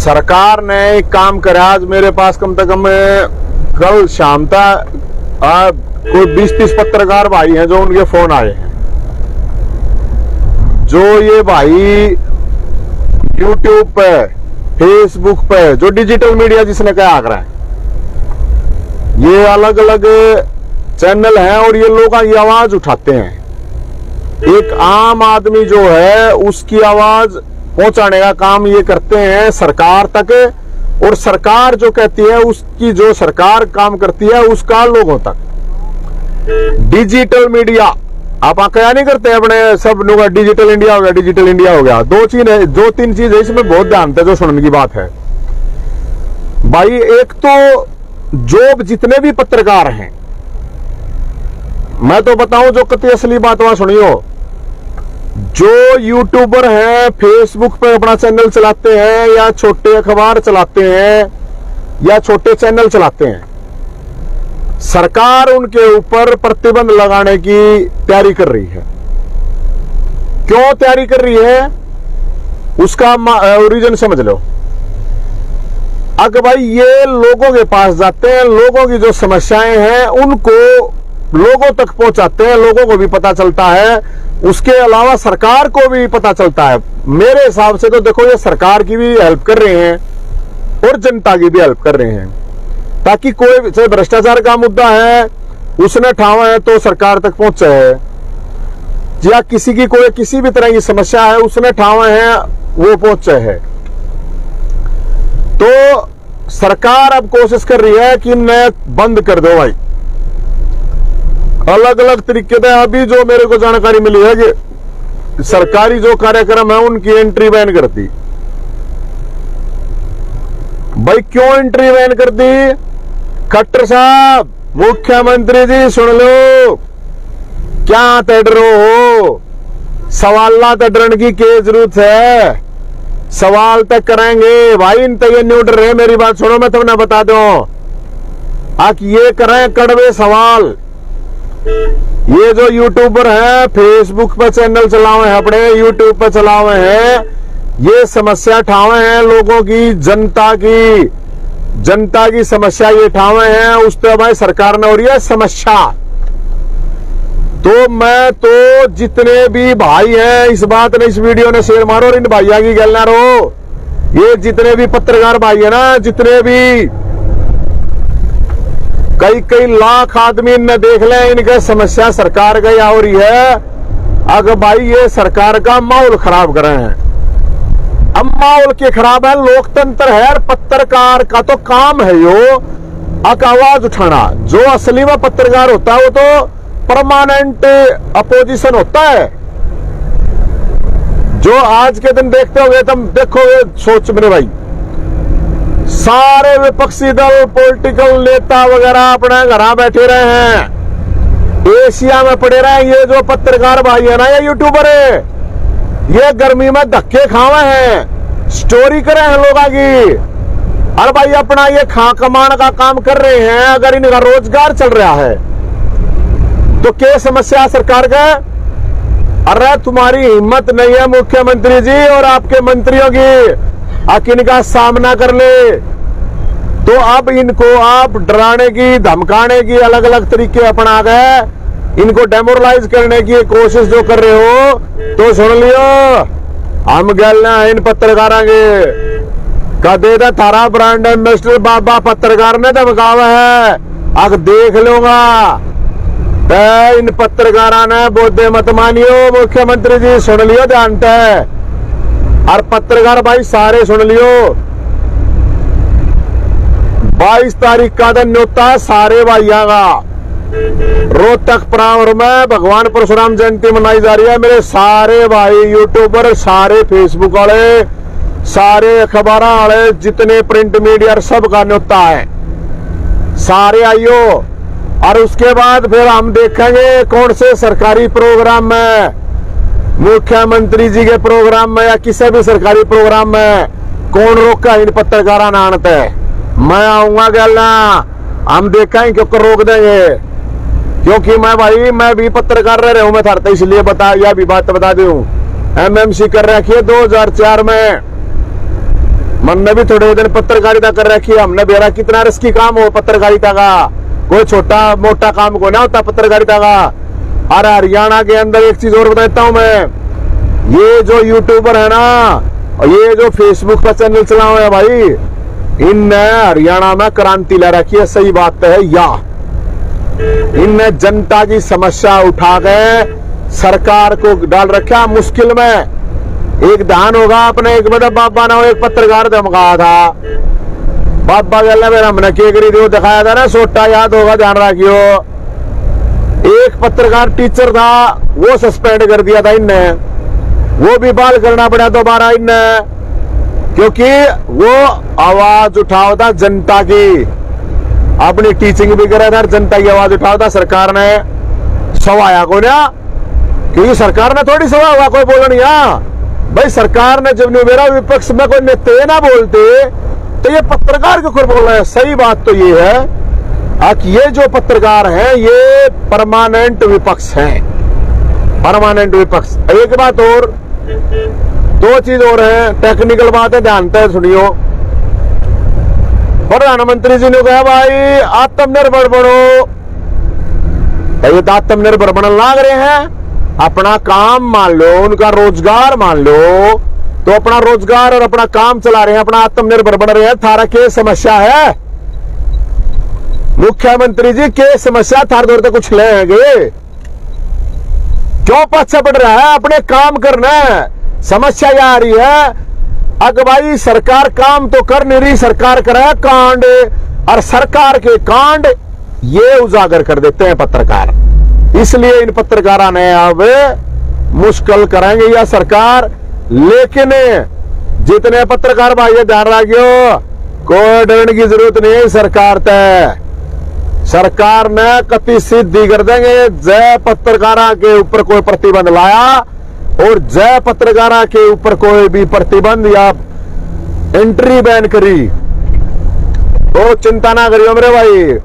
सरकार ने एक काम करा। आज मेरे पास कम से कम कल शाम तक कोई 20-30 पत्रकार भाई हैं जो उनके फोन आए हैं, जो ये भाई YouTube पे, फेसबुक पे, जो डिजिटल मीडिया जिसने क्या आग रहा है, ये अलग अलग चैनल हैं और ये लोग ये आवाज उठाते हैं। एक आम आदमी जो है उसकी आवाज पहुंचाने का काम ये करते हैं सरकार तक, और सरकार जो कहती है उसकी जो सरकार काम करती है उसका लोगों तक। डिजिटल मीडिया आप क्या नहीं करते अपने सब लोग, डिजिटल इंडिया हो गया, डिजिटल इंडिया हो गया। दो तीन चीज है इसमें बहुत ध्यान है जो सुनने की बात है भाई। एक तो जो जितने भी पत्रकार हैं, मैं तो बताऊं जो कति असली बात वहां सुनियो, जो यूट्यूबर हैं, फेसबुक पे अपना चैनल चलाते हैं या छोटे अखबार चलाते हैं या छोटे चैनल चलाते हैं, सरकार उनके ऊपर प्रतिबंध लगाने की तैयारी कर रही है। क्यों तैयारी कर रही है उसका रीजन समझ लो। अगर भाई ये लोगों के पास जाते हैं, लोगों की जो समस्याएं हैं उनको लोगों तक पहुंचाते हैं, लोगों को भी पता चलता है, उसके अलावा सरकार को भी पता चलता है। मेरे हिसाब से तो देखो ये सरकार की भी हेल्प कर रहे हैं और जनता की भी हेल्प कर रहे हैं, ताकि कोई चाहे भ्रष्टाचार का मुद्दा है उसने ठावा है तो सरकार तक पहुंचे है, या किसी की कोई किसी भी तरह की समस्या है उसने ठावा है वो पहुंचे है। तो सरकार अब कोशिश कर रही है कि इन्हें बंद कर दो भाई, अलग अलग तरीके से। अभी जो मेरे को जानकारी मिली है कि सरकारी जो कार्यक्रम है उनकी एंट्री बैन कर दी। भाई क्यों एंट्री बैन कर दी? खट्टर साहब, मुख्यमंत्री जी सुन लो, क्या तड़रो हो? सवाल तड़ने की क्या जरूरत है? सवाल तक करेंगे भाई, इन तक नहीं उड़ रहे। मेरी बात सुनो, मैं तुम्हें बता दूं, आप ये करें कड़वे सवाल। ये जो यूट्यूबर हैं, फेसबुक पर चैनल चलावे हैं, अपने यूट्यूब पर चलावे हैं, ये समस्या ठावे हैं लोगों की, जनता की समस्या ये ठावे हैं। उस तो भाई सरकार ने हो रही है समस्या। तो मैं तो जितने भी भाई हैं इस बात ने, इस वीडियो ने शेयर मारो और इन भाइयों की गल ना रहो। ये जितने भी पत्रकार भाई है ना, जितने भी कई लाख आदमी ने देख ले, इनके समस्या सरकार का हो रही है। अगर भाई ये सरकार का माहौल खराब कर रहे हैं, अब माहौल के खराब है, लोकतंत्र है और पत्रकार का तो काम है यो आवाज उठाना। जो असली में पत्रकार होता है वो तो परमानेंट अपोजिशन होता है। जो आज के दिन देखते होगे, तुम देखोगे, सोच मेरे भाई, सारे विपक्षी दल, पॉलिटिकल नेता वगैरह अपने घर बैठे रहे हैं, एशिया में पड़े रहे हैं। ये जो पत्रकार भाई है ना, ये यूट्यूबर है, ये गर्मी में धक्के खावे हैं, स्टोरी करे हैं लोगों की, और भाई अपना ये खा कमान का काम कर रहे हैं। अगर इनका रोजगार चल रहा है तो क्या समस्या सरकार का? अरे तुम्हारी हिम्मत नहीं है मुख्यमंत्री जी और आपके मंत्रियों की, इनका सामना कर ले, तो अब इनको आप डराने की, धमकाने की अलग अलग तरीके अपना गए, इनको डेमोरलाइज करने की कोशिश जो कर रहे हो, तो सुन लियो, हम गलना इन पत्रकारों के कदे था थारा ब्रांड एम्बेसडर बाबा पत्रकार ने धमकावा है। अब देख लूंगा इन पत्रकारों ने बोधे मत मानियो। मुख्यमंत्री जी सुन लियो ध्यान है, और पत्रकार भाई सारे सुन लियो, 22 तारीख का दिन न्योता है सारे भाइयों का। रोहतक प्रावर में भगवान परशुराम जयंती मनाई जा रही है। मेरे सारे भाई यूट्यूबर, सारे फेसबुक वाले, सारे अखबार वाले, जितने प्रिंट मीडिया सब का न्योता है, सारे आइयो। और उसके बाद फिर हम देखेंगे कौन से सरकारी प्रोग्राम में, मुख्यमंत्री जी के प्रोग्राम में या किसी भी सरकारी प्रोग्राम में कौन रोका इन पत्रकारों ने आने है। मैं आऊंगा गलना, हम देखेंगे क्यों रोक देंगे, क्योंकि मैं भी पत्रकार रह रहा हूं। मैं था इसलिए बता, यह भी बात बता दूं, एमएमसी कर रखी है 2004 में। मन ने भी थोड़े दिन पत्रकारिता कर रखी है, हमने बेरा कितना रिस्की काम हो पत्रकारिता का, कोई छोटा मोटा काम को ना होता पत्रकारिता का। और हरियाणा के अंदर एक चीज और बताता हूं मैं, ये जो यूट्यूबर है ना, ये जो फेसबुक पर चैनल चला हुआ है भाई, इनने हरियाणा में क्रांति ला रखी है, सही बात है या। इनने जनता की समस्या उठा के सरकार को डाल रखा मुश्किल में। एक ध्यान होगा अपने, एक बड़ा बाबा ना एक पत्रकार धमकाया था, बाबा गल मेरा हमने केकरी दो दिखाया था ना, सोटा याद होगा, ध्यान रखियो। एक पत्रकार टीचर था, वो सस्पेंड कर दिया था इनने, वो भी बहाल करना पड़ा दोबारा इनने, क्योंकि वो आवाज उठाओ था जनता की, अपनी टीचिंग भी कर रहा था, जनता की आवाज उठाओ था। सरकार ने सवाया को ना, क्योंकि सरकार ने थोड़ी सवा हुआ, कोई बोला नहीं भाई। सरकार ने जब मेरा विपक्ष में कोई नेता ना बोलते तो ये पत्रकार के ऊपर बोल रहे हैं। सही बात तो ये है कि ये जो पत्रकार हैं ये परमानेंट विपक्ष हैं, परमानेंट विपक्ष। एक बात और, दो चीज और है, टेक्निकल बात है, ध्यान से सुनियो। प्रधानमंत्री जी ने कहा भाई आत्मनिर्भर बनो, तो ये आत्मनिर्भर बनने लग रहे हैं, अपना काम मान लो, उनका रोजगार मान लो, तो अपना रोजगार और अपना काम चला रहे हैं, अपना आत्मनिर्भर बन रहे हैं। थारा के समस्या है मुख्यमंत्री जी, के समस्या थार दौर तक कुछ लेंगे, क्यों पीछे पड़ रहा है, अपने काम करना है। समस्या यह आ रही है अगर भाई सरकार काम तो कर नहीं रही, सरकार कर रहा है कांड, और सरकार के कांड ये उजागर कर देते हैं पत्रकार। इसलिए इन पत्रकारों ने अब मुश्किल करेंगे या सरकार, लेकिन जितने पत्रकार भाई ध्यान रखियो, कोई डरने की जरूरत नहीं है सरकार तय। सरकार ने कति सिद्धि कर देंगे, जय पत्रकारों के ऊपर कोई प्रतिबंध लाया और जय पत्रकारों के ऊपर कोई भी प्रतिबंध या एंट्री बैन करी तो चिंता ना करियो मेरे भाई,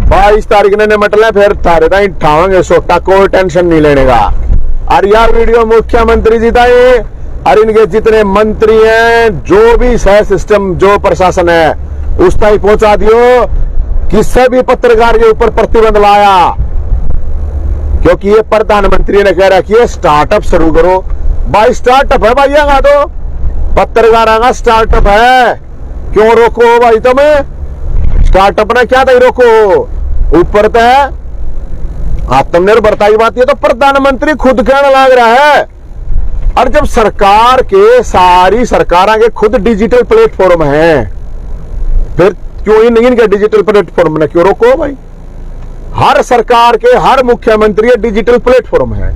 22 तारीख ने निमटले, फिर थारे ताई ठावेंगे सोटा, कोई टेंशन नहीं लेने का। और यार वीडियो मुख्यमंत्री जी ताई और इनके जितने मंत्री हैं, जो भी सह सिस्टम, जो प्रशासन है, उस ताई पहुंचा दियो किसी भी पत्रकार के ऊपर प्रतिबंध लाया, क्योंकि ये प्रधानमंत्री ने कह रखी है स्टार्टअप शुरू करो। भाई स्टार्टअप है भाई, यहाँ तो पत्रकारों का स्टार्टअप है, क्यों रोको भाई तुम्हें? स्टार्टअप ने क्या था रोको, ऊपर तो आत्मनिर्भरता की बात, ये तो प्रधानमंत्री खुद कहने लग रहा है। और जब सरकार के सारी सरकारों के खुद डिजिटल प्लेटफॉर्म है, फिर क्यों इनके डिजिटल प्लेटफॉर्म ने क्यों रोको भाई? हर सरकार के हर मुख्यमंत्री डिजिटल प्लेटफॉर्म है,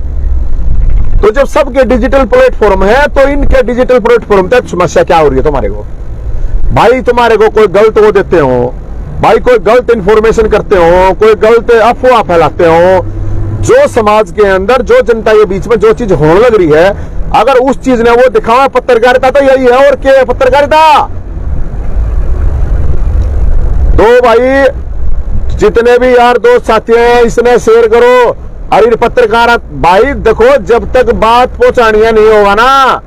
तो जब सबके डिजिटल प्लेटफॉर्म है तो इनके डिजिटल प्लेटफॉर्म तक समस्या क्या हो रही है तुम्हारे को? भाई तुम्हारे को कोई गलत वो देते हो, भाई कोई गलत इंफॉर्मेशन करते हो, कोई गलत अफवाह फैलाते हो, जो समाज के अंदर, जो जनता के बीच में जो चीज होने लग रही है, अगर उस चीज ने वो दिखावा, पत्रकारिता तो यही है और क्या है पत्रकारिता। तो भाई जितने भी यार दोस्त साथी हैं, इसने शेयर करो। और इन पत्रकार भाई देखो, जब तक बात पहुंचानी नहीं होगा ना,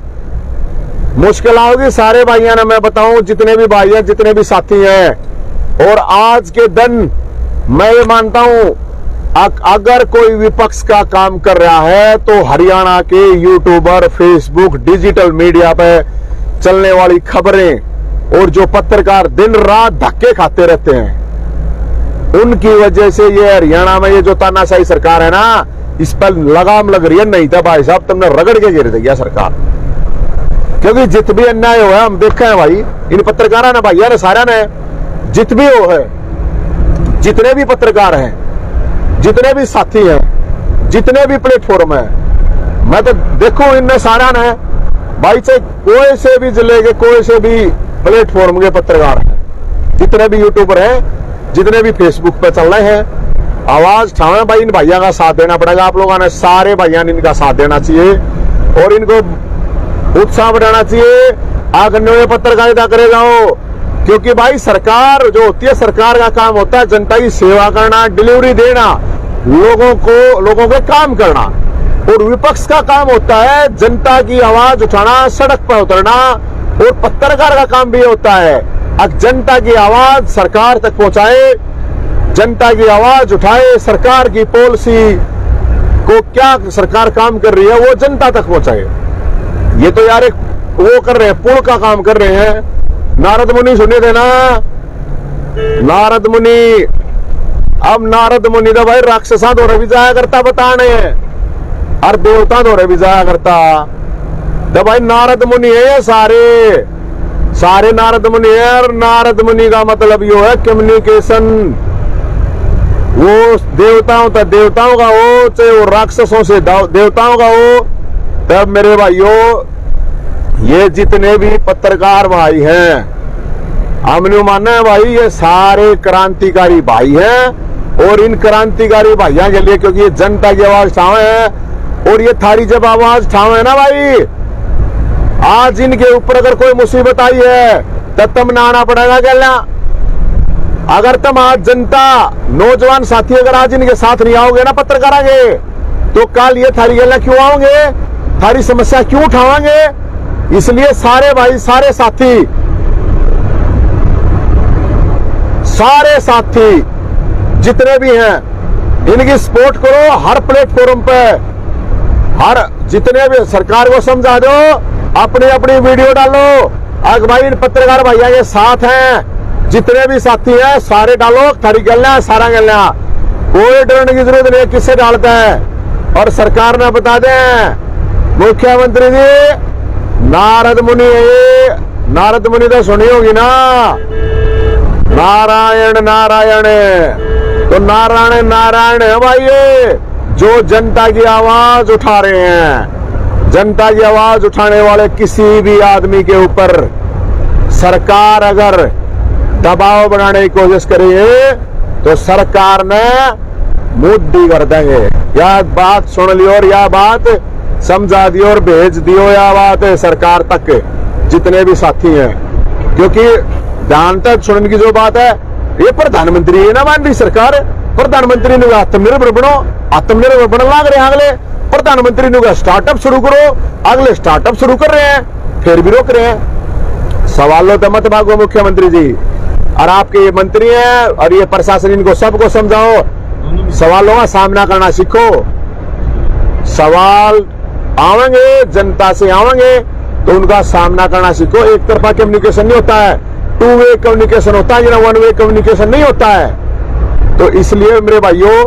मुश्किल होगी सारे भाइयों ने। मैं बताऊं, जितने भी भाई हैं, जितने भी साथी हैं, और आज के दिन मैं ये मानता हूं अगर कोई विपक्ष का काम कर रहा है तो हरियाणा के यूट्यूबर, फेसबुक, डिजिटल मीडिया पे चलने वाली खबरें और जो पत्रकार दिन रात धक्के खाते रहते हैं, उनकी वजह से ये हरियाणा में ये जो तानाशाही सरकार है ना, इस पर लगाम लग रही है। नहीं था भाई साहब, तुमने रगड़ के गिर दिया सरकार, क्योंकि जित भी अन्याय हुआ है हम देखे हैं भाई, इन पत्रकारों ने, भैया ने, सारा ने, जित भी हो है, जितने भी पत्रकार हैं, जितने भी साथी हैं, जितने भी प्लेटफॉर्म है, मैं तो देखो इनने सारा ने भाई से कोई से भी जिले के, कोई से भी प्लेटफॉर्म के पत्रकार हैं, जितने भी यूट्यूबर हैं, जितने भी फेसबुक पे चल रहे हैं, आवाज उठाएं भाई। इन भैया का साथ देना पड़ेगा आप लोगों ने, सारे भैया ने इनका साथ देना चाहिए और इनको उत्साह बढ़ाना चाहिए। आगे पत्रकारिता करेगा हो, क्योंकि भाई सरकार जो होती है, सरकार का काम होता है जनता की सेवा करना, डिलीवरी देना, लोगों के काम करना, और विपक्ष का काम होता है जनता की आवाज उठाना, सड़क पर उतरना, और पत्रकार का काम भी होता है अब जनता की आवाज सरकार तक पहुंचाए, जनता की आवाज उठाए, सरकार की पॉलिसी को क्या सरकार काम कर रही है वो जनता तक पहुंचाए। ये तो यार एक वो कर रहे हैं, पुल का काम कर रहे हैं। नारद मुनि सुने थे ना, नारद मुनि, अब नारद मुनि तो भाई राक्षसा दौरे भी जाया करता बताने और देवता दौरे भी जाया करता। तो भाई नारद मुनि है ये सारे नारद मुनि है। और नारद मुनि का मतलब यो है कम्युनिकेशन, वो देवताओं का हो चाहे वो राक्षसों से देवताओं का हो। तब मेरे भाइयों ये जितने भी पत्रकार भाई हैं, हमने माना है भाई ये सारे क्रांतिकारी भाई हैं। और इन क्रांतिकारी भाइयों के लिए, क्योंकि ये जनता की आवाज ठावे है और ये थारी जब आवाज ठावे है ना भाई, आज इनके ऊपर अगर कोई मुसीबत आई है तो तुम आना पड़ेगा क्या। अगर तुम आज जनता नौजवान साथी अगर आज इनके साथ नहीं आओगे ना पत्रकार आगे, तो कल ये थारी गल्ला क्यों आओगे, थारी समस्या क्यों उठावांगे। इसलिए सारे भाई सारे साथी जितने भी हैं इनकी सपोर्ट करो हर प्लेटफॉर्म पे। हर जितने भी सरकार को समझा दो, अपनी अपनी वीडियो डालो। अगर भाई इन पत्रकार भैया के साथ हैं, जितने भी साथी हैं सारे डालो, थारी गल्ला सारा गल्ला, कोई डरने की जरूरत नहीं, किससे डालते हैं। और सरकार ने बता दें मुख्यमंत्री जी नारद मुनि है, नारद मुनि तो सुनी होगी ना, नारायण नारायण, तो नारायण नारायण है भाई ये जो जनता की आवाज उठा रहे हैं। जनता की आवाज उठाने वाले किसी भी आदमी के ऊपर सरकार अगर दबाव बनाने की कोशिश करेगी तो सरकार ने मुद्दी कर देंगे। यह बात सुन लियो और यह बात समझा दियो और भेज दियो, यह बात सरकार तक जितने भी साथी हैं। क्योंकि ध्यान तक सुनने की जो बात है, ये प्रधानमंत्री है ना मान रही सरकार, प्रधानमंत्री ने आत्मनिर्भर बनो, आत्मनिर्भर बनने लग रहे हैं। अगले प्रधानमंत्री ने स्टार्टअप शुरू करो, अगले स्टार्टअप शुरू कर रहे हैं, फिर भी रोक रहे हैं। सवालों तो मत भागो मुख्यमंत्री जी, और आपके ये मंत्री हैं और ये प्रशासन, इनको सबको समझाओ, सवालों का सामना करना सीखो। सवाल आवेंगे, जनता से आवेंगे तो उनका सामना करना सीखो। एक तरफा कम्युनिकेशन नहीं होता है, टू वे कम्युनिकेशन होता है, वन वे कम्युनिकेशन नहीं होता है। तो इसलिए मेरे भाइयों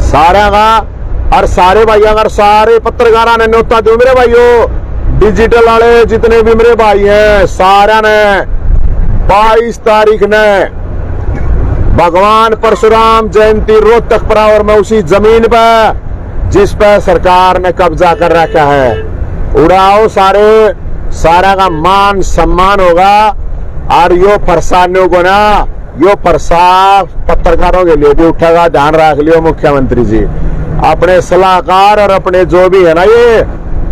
सारा का और सारे भाइयों अगर सारे पत्रकारों ने न्योता दो मेरे भाइयों, डिजिटल वाले जितने भी मेरे भाई हैं सारा ने 22 तारीख ने भगवान परशुराम जयंती रोहतक परावर में उसी जमीन पर जिस पर सरकार ने कब्जा कर रखा है उड़ाओ, सारा का मान सम्मान होगा। और यो फरसानों को ना, यो फरसा पत्रकारों के लिए भी उठेगा, ध्यान रख लियो मुख्यमंत्री जी। अपने सलाहकार और अपने जो भी है ना ये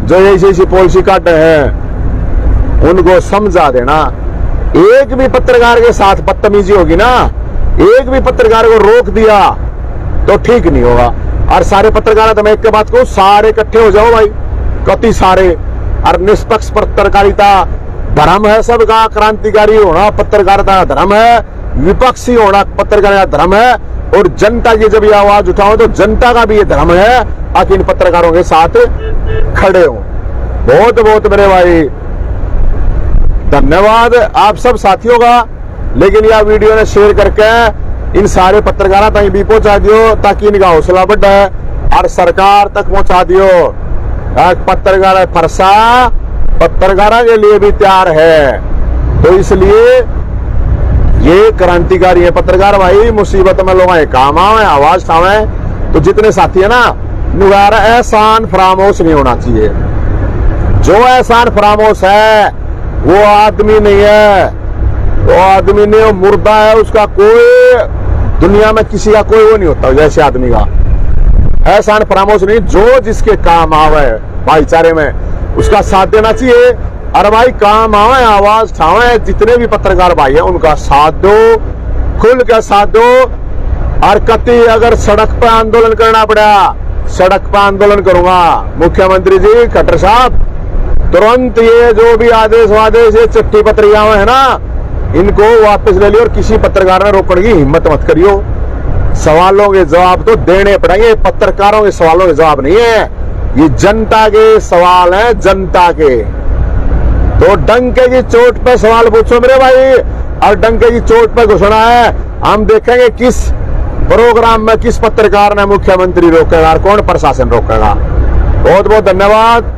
जो ऐसी पॉलिसी काटे हैं उनको समझा देना। एक भी पत्रकार के साथ बदतमीजी होगी ना, एक भी पत्रकार को रोक दिया तो ठीक नहीं होगा। और सारे पत्रकार, तो मैं एक बात कहूं, सारे इकट्ठे हो जाओ भाई, कति सारे। और निष्पक्ष पत्रकारिता धर्म है सबका, क्रांतिकारी होना पत्रकारिता धर्म है, विपक्षी होना पत्रकारिता धर्म है। और जनता की जब ये आवाज उठाओ तो जनता का भी ये धर्म है कि इन पत्रकारों के साथ खड़े हो। बहुत बहुत मेरे भाई धन्यवाद आप सब साथियों का। लेकिन यह वीडियो ने शेयर करके इन सारे पत्रकारों तक भी पहुंचा दियो ताकि इनका हौसला बढ़े और सरकार तक पहुंचा दियो। पत्रकार फरसा पत्रकारों के लिए भी तैयार है, तो इसलिए ये क्रांतिकारी है पत्रकार भाई, मुसीबत में लोग काम आवे, आवाज उठावे। तो जितने साथी है ना, नुगारा एहसान फरामोश नहीं होना चाहिए। जो एहसान फरामोश है वो आदमी नहीं है, वो आदमी नहीं, वो मुर्दा है। उसका कोई दुनिया में किसी का कोई वो नहीं होता जैसे आदमी का। एहसान फरामोश नहीं, जो जिसके काम आवे भाईचारे में उसका साथ देना चाहिए। और भाई काम आवे, आवाज उठावे, जितने भी पत्रकार भाई है उनका साथ दो, खुल कर साथ दो। और कति अगर सड़क पर आंदोलन करना पड़ा, सड़क पर आंदोलन करूंगा मुख्यमंत्री जी, खट्टर साहब, तुरंत ये जो भी आदेश वादेश ये चिट्ठी पत्रिकाएं है ना, इनको वापस ले लियो और किसी पत्रकार ने रोकने की हिम्मत मत करियो। सवालों के जवाब तो देने पड़ेंगे, पत्रकारों के सवालों के जवाब नहीं है, ये जनता के सवाल हैं, जनता के। तो डंके की चोट पे सवाल पूछो मेरे भाई, और डंके की चोट पे घोषणा है। हम देखेंगे किस प्रोग्राम में किस पत्रकार ने मुख्यमंत्री रोकेगा और कौन प्रशासन रोकेगा। बहुत बहुत धन्यवाद।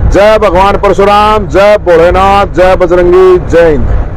जय भगवान परशुराम, जय भोलेनाथ, जय बजरंगी, जय हिंद।